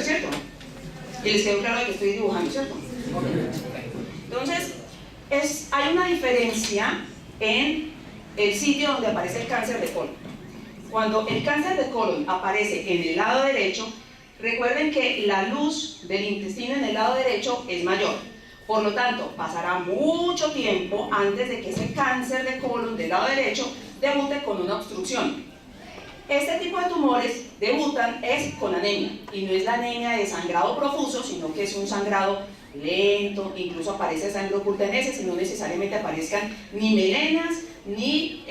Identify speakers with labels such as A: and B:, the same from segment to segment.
A: ¿cierto? Y les quedó claro de que estoy dibujando, ¿cierto? Entonces, hay una diferencia en el sitio donde aparece el cáncer de colon. Cuando el cáncer de colon aparece en el lado derecho, recuerden que la luz del intestino en el lado derecho es mayor. Por lo tanto, pasará mucho tiempo antes de que ese cáncer de colon del lado derecho debute con una obstrucción. Este tipo de tumores debutan es con anemia, y no es la anemia de sangrado profuso, sino que es un sangrado lento, incluso aparece sangre oculta en heces, y no necesariamente aparezcan ni melenas, ni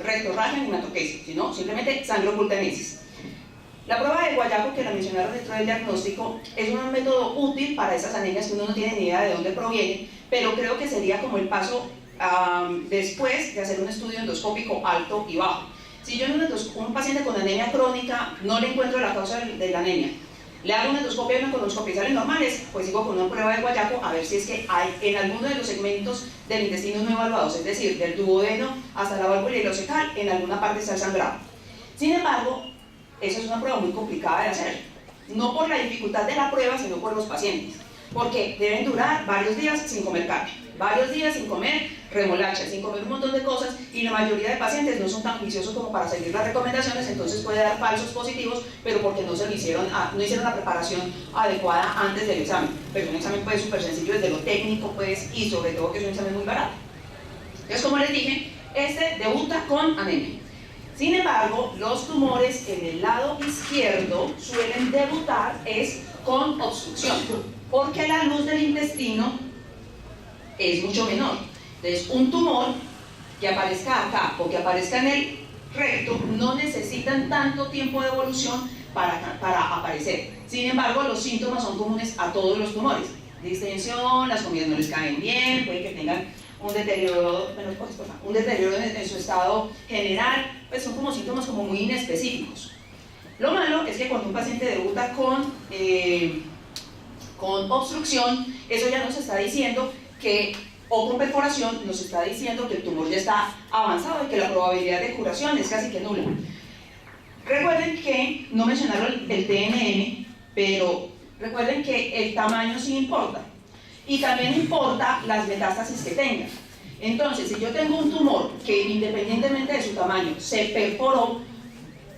A: rectorragia, ni hematoquesia, sino simplemente sangre oculta en heces. La prueba de Guayaco, que la mencionaron dentro del diagnóstico, es un método útil para esas anemias que uno no tiene ni idea de dónde provienen, pero creo que sería como el paso después de hacer un estudio endoscópico alto y bajo. Si yo en un paciente con anemia crónica no le encuentro la causa de la anemia, le hago una endoscopia y una colonoscopia y salen normales, pues sigo con una prueba de Guayaco a ver si es que hay en alguno de los segmentos del intestino no evaluados, es decir, del duodeno hasta la válvula ileocecal, en alguna parte está el sangrado. Sin embargo, esa es una prueba muy complicada de hacer, no por la dificultad de la prueba, sino por los pacientes, porque deben durar varios días sin comer carne, varios días sin comer remolacha, sin comer un montón de cosas, y la mayoría de pacientes no son tan juiciosos como para seguir las recomendaciones, entonces puede dar falsos positivos, pero porque no hicieron la preparación adecuada antes del examen. Pero un examen pues súper sencillo desde lo técnico, pues, y sobre todo que es un examen muy barato. Entonces, como les dije, este debuta con anemia. Sin embargo, los tumores en el lado izquierdo suelen debutar con obstrucción, porque la luz del intestino es mucho menor. Entonces, un tumor que aparezca acá o que aparezca en el recto no necesitan tanto tiempo de evolución para aparecer. Sin embargo, los síntomas son comunes a todos los tumores. Distensión, las comidas no les caen bien, puede que tengan un deterioro en su estado general, pues son como síntomas como muy inespecíficos. Lo malo es que cuando un paciente debuta con obstrucción, eso ya nos está diciendo o con perforación, nos está diciendo que el tumor ya está avanzado y que la probabilidad de curación es casi que nula. Recuerden que no mencionaron el TNM, pero recuerden que el tamaño sí importa. Y también importa las metástasis que tenga. Entonces, si yo tengo un tumor que independientemente de su tamaño se perforó,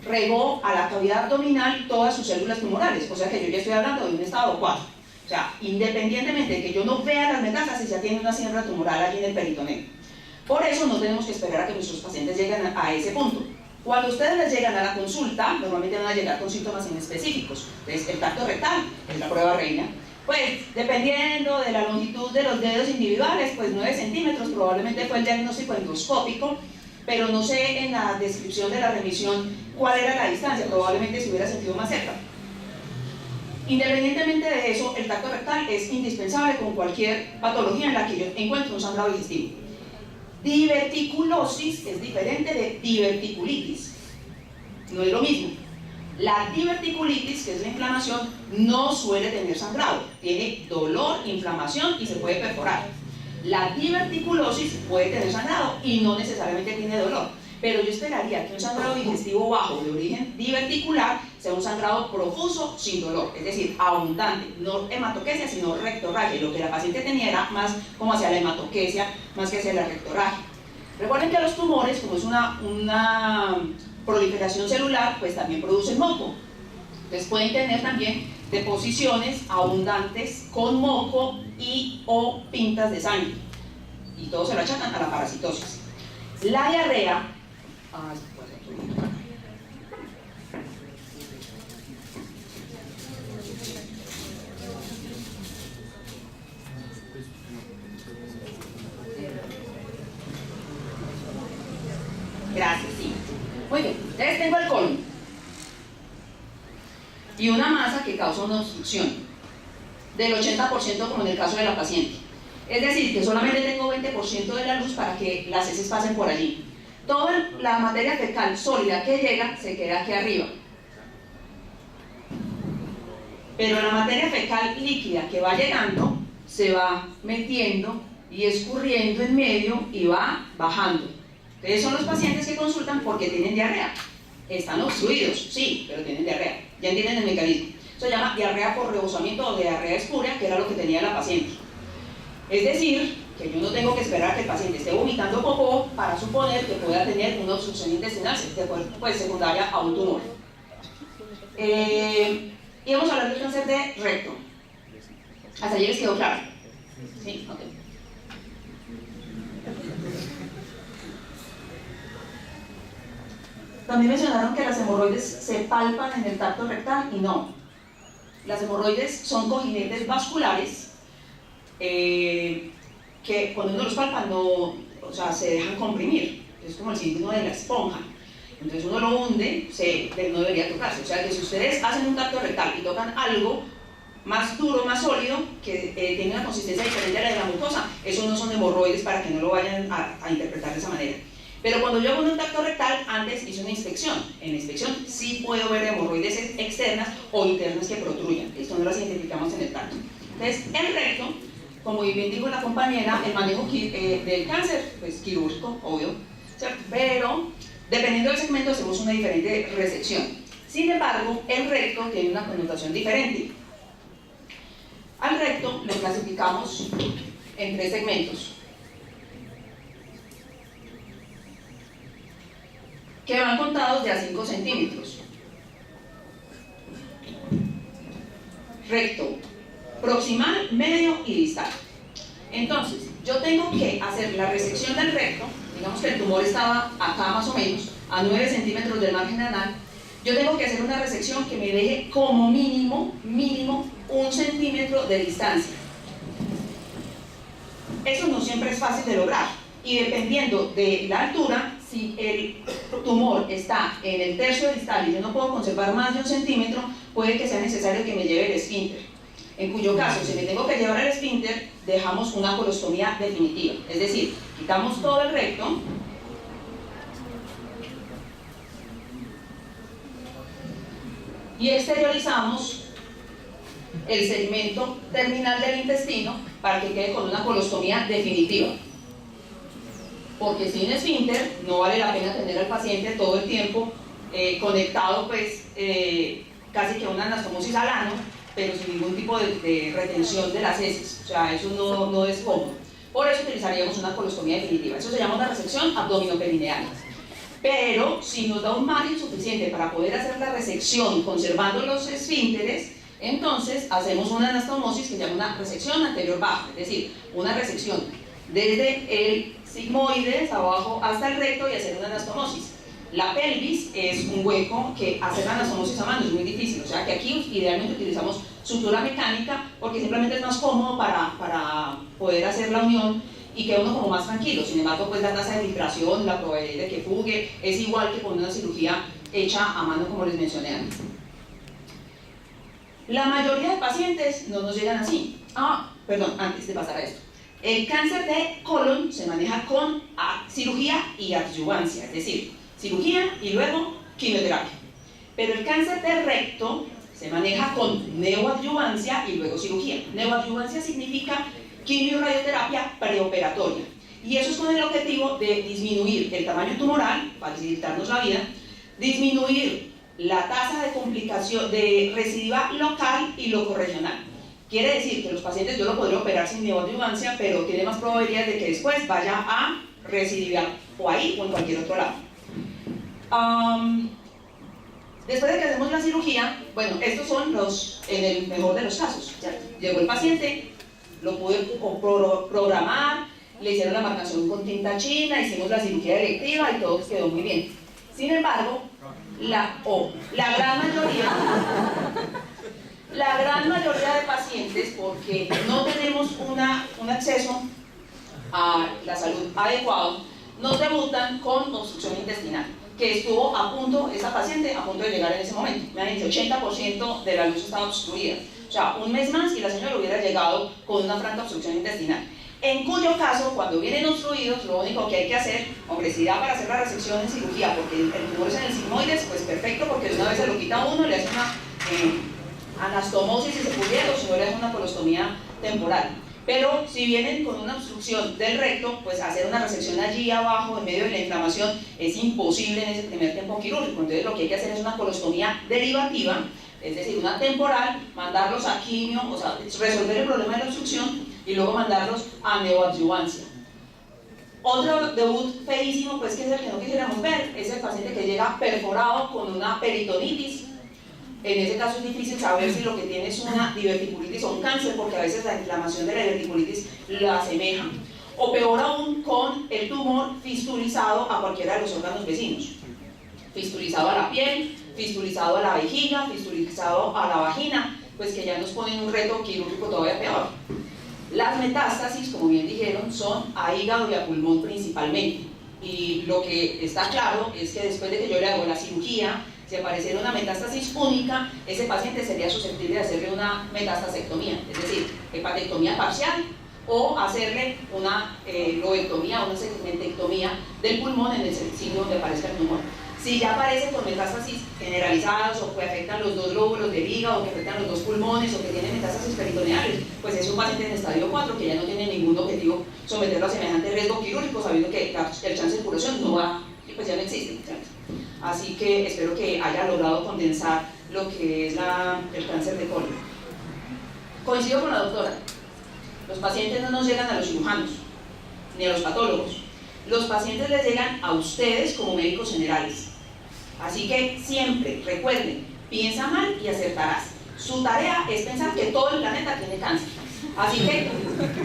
A: regó a la cavidad abdominal todas sus células tumorales, o sea que yo ya estoy hablando de un estado 4. O sea, independientemente de que yo no vea las metástasis, ya tiene una siembra tumoral allí en el peritoneo. Por eso no tenemos que esperar a que nuestros pacientes lleguen a ese punto. Cuando ustedes les llegan a la consulta, normalmente van a llegar con síntomas inespecíficos. Entonces, el tacto rectal es la prueba reina. Pues, dependiendo de la longitud de los dedos individuales, pues 9 centímetros probablemente fue el diagnóstico endoscópico, pero no sé en la descripción de la remisión cuál era la distancia, probablemente se hubiera sentido más cerca. Independientemente de eso, el tacto rectal es indispensable con cualquier patología en la que yo encuentre un sangrado digestivo. Diverticulosis es diferente de diverticulitis, no es lo mismo. La diverticulitis, que es la inflamación, no suele tener sangrado, tiene dolor, inflamación y se puede perforar. La diverticulosis puede tener sangrado y no necesariamente tiene dolor, pero yo esperaría que un sangrado digestivo bajo de origen diverticular sea un sangrado profuso sin dolor, es decir, abundante, no hematoquesia sino rectorragia. Lo que la paciente tenía era más como hacia la hematoquesia más que hacia la rectorragia. Recuerden que los tumores, como es una proliferación celular, pues también producen moco. Entonces pueden tener también deposiciones abundantes con moco y o pintas de sangre, y todo se lo achacan a la parasitosis. La diarrea, gracias, sí. Muy bien, entonces tengo el colon y una masa que causa una obstrucción del 80% como en el caso de la paciente. Es decir, que solamente tengo 20% de la luz para que las heces pasen por allí. Toda la materia fecal sólida que llega se queda aquí arriba. Pero la materia fecal líquida que va llegando se va metiendo y escurriendo en medio y va bajando. Entonces son los pacientes que consultan porque tienen diarrea. Están obstruidos, sí, pero tienen diarrea. Ya entienden el mecanismo. Eso se llama diarrea por rebosamiento o diarrea espuria, que era lo que tenía la paciente. Es decir, que yo no tengo que esperar a que el paciente esté vomitando popó para suponer que pueda tener una obstrucción intestinal pues, secundaria a un tumor. Y vamos a hablar del cáncer de recto. ¿Hasta allí les quedó claro? ¿Sí? Ok. También mencionaron que las hemorroides se palpan en el tracto rectal y no. Las hemorroides son cojinetes vasculares que cuando uno los palpa no, o sea, se dejan comprimir. Es como el síndrome de la esponja. Entonces uno lo hunde, no debería tocarse. O sea que si ustedes hacen un tracto rectal y tocan algo más duro, más sólido, que tiene una consistencia diferente a la de la mucosa, eso no son hemorroides para que no lo vayan a interpretar de esa manera. Pero cuando yo hago un tracto rectal, antes hice una inspección. En la inspección sí puedo ver hemorroides externas o internas que protruyan. Esto no las identificamos en el tracto. Entonces, el recto, como bien dijo la compañera, el manejo del cáncer, pues quirúrgico, obvio, ¿cierto? Pero dependiendo del segmento hacemos una diferente resección. Sin embargo, el recto tiene una connotación diferente. Al recto lo clasificamos en 3 segmentos, que van contados de a 5 centímetros. Recto, proximal, medio y distal. Entonces, yo tengo que hacer la resección del recto, digamos que el tumor estaba acá más o menos, a 9 centímetros del margen anal. Yo tengo que hacer una resección que me deje como mínimo 1 centímetro de distancia. Eso no siempre es fácil de lograr, y dependiendo de la altura, si el tumor está en el tercio distal y yo no puedo conservar más de 1 centímetro, puede que sea necesario que me lleve el esfínter. En cuyo caso, si me tengo que llevar el esfínter, dejamos una colostomía definitiva. Es decir, quitamos todo el recto y exteriorizamos el segmento terminal del intestino para que quede con una colostomía definitiva. Porque sin esfínter no vale la pena tener al paciente todo el tiempo conectado, pues casi que una anastomosis al ano, pero sin ningún tipo de retención de las heces. O sea, eso no es cómodo. Por eso utilizaríamos una colostomía definitiva. Eso se llama una resección abdominoperineal. Pero si nos da un margen suficiente para poder hacer la resección conservando los esfínteres, entonces hacemos una anastomosis que se llama una resección anterior baja, es decir, una resección desde el sigmoides abajo hasta el recto y hacer una anastomosis. La pelvis es un hueco que hacer la anastomosis a mano es muy difícil, o sea que aquí idealmente utilizamos sutura mecánica porque simplemente es más cómodo para poder hacer la unión y queda uno como más tranquilo. Sin embargo, pues la tasa de filtración, la probabilidad de que fugue es igual que con una cirugía hecha a mano, como les mencioné antes. La mayoría de pacientes no nos llegan así. Antes de pasar a esto. El cáncer de colon se maneja con cirugía y adyuvancia, es decir, cirugía y luego quimioterapia. Pero el cáncer de recto se maneja con neoadyuvancia y luego cirugía. Neoadyuvancia significa quimio-radioterapia preoperatoria. Y eso es con el objetivo de disminuir el tamaño tumoral, facilitarnos la vida, disminuir la tasa de complicación de recidiva local y locorregional. Quiere decir que los pacientes yo lo podría operar sin neoadyuvancia, pero tiene más probabilidades de que después vaya a recidivar o ahí o en cualquier otro lado. Después de que hacemos la cirugía, bueno, estos son los, en el mejor de los casos, ¿cierto? Llegó el paciente, lo pude programar, le hicieron la marcación con tinta china, hicimos la cirugía electiva y todo quedó muy bien. Sin embargo, la gran mayoría de pacientes, porque no tenemos un acceso a la salud adecuado, nos debutan con obstrucción intestinal, que estuvo a punto, esa paciente a punto de llegar en ese momento. Me han dicho 80% de la luz estaba obstruida. O sea, un mes más y la señora hubiera llegado con una franca obstrucción intestinal. En cuyo caso, cuando vienen obstruidos, lo único que hay que hacer, hombre, si da para hacer la resección en cirugía, porque el tumor es en el sigmoides, pues perfecto, porque de una vez se lo quita uno, le hace una anastomosis si se pudiera, o si no le hace una colostomía temporal. Pero si vienen con una obstrucción del recto, pues hacer una resección allí abajo, en medio de la inflamación, es imposible en ese primer tiempo quirúrgico. Entonces lo que hay que hacer es una colostomía derivativa, es decir, una temporal, mandarlos a quimio, o sea, resolver el problema de la obstrucción y luego mandarlos a neoadyuvancia. Otro debut feísimo, pues, que es el que no quisiéramos ver, es el paciente que llega perforado con una peritonitis. En ese caso es difícil saber si lo que tiene es una diverticulitis o un cáncer, porque a veces la inflamación de la diverticulitis la asemeja. O peor aún, con el tumor fistulizado a cualquiera de los órganos vecinos. Fistulizado a la piel, fistulizado a la vejiga, fistulizado a la vagina, pues que ya nos ponen un reto quirúrgico todavía peor. Las metástasis, como bien dijeron, son a hígado y a pulmón principalmente. Y lo que está claro es que después de que yo le hago la cirugía, si apareciera una metástasis única, ese paciente sería susceptible de hacerle una metastasectomía, es decir, hepatectomía parcial, o hacerle una loectomía o una segmentectomía del pulmón en el sitio donde aparezca el tumor. Si ya aparece con metástasis generalizadas o que afectan los dos lóbulos del hígado, que afectan los dos pulmones o que tiene metástasis peritoneales, pues es un paciente en estadio 4 que ya no tiene ningún objetivo someterlo a semejante riesgo quirúrgico, sabiendo que el chance de curación no va, pues ya no existe. Así que espero que haya logrado condensar lo que es el cáncer de colon. Coincido con la doctora, los pacientes no nos llegan a los cirujanos, ni a los patólogos. Los pacientes les llegan a ustedes como médicos generales. Así que siempre, recuerden, piensa mal y acertarás. Su tarea es pensar que todo el planeta tiene cáncer. Así que,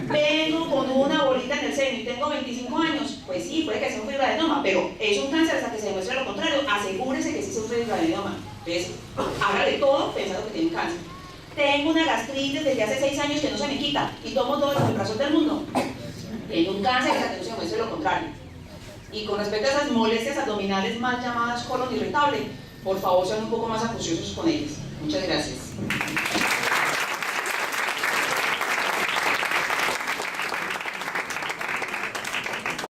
A: vengo con una bolita en el seno y tengo 25 años, pues sí, puede que sea un fibroadenoma, pero es un cáncer hasta que se demuestre lo contrario. Asegúrese que sí es un fibroadenoma. Entonces, hágale todo pensando que tiene un cáncer. Tengo una gastritis desde hace 6 años que no se me quita y tomo todo el omeprazol del mundo. Tiene un cáncer hasta que no se demuestre lo contrario. Y con respecto a esas molestias abdominales mal llamadas colon irritable, por favor sean un poco más acuciosos con ellas. Muchas gracias.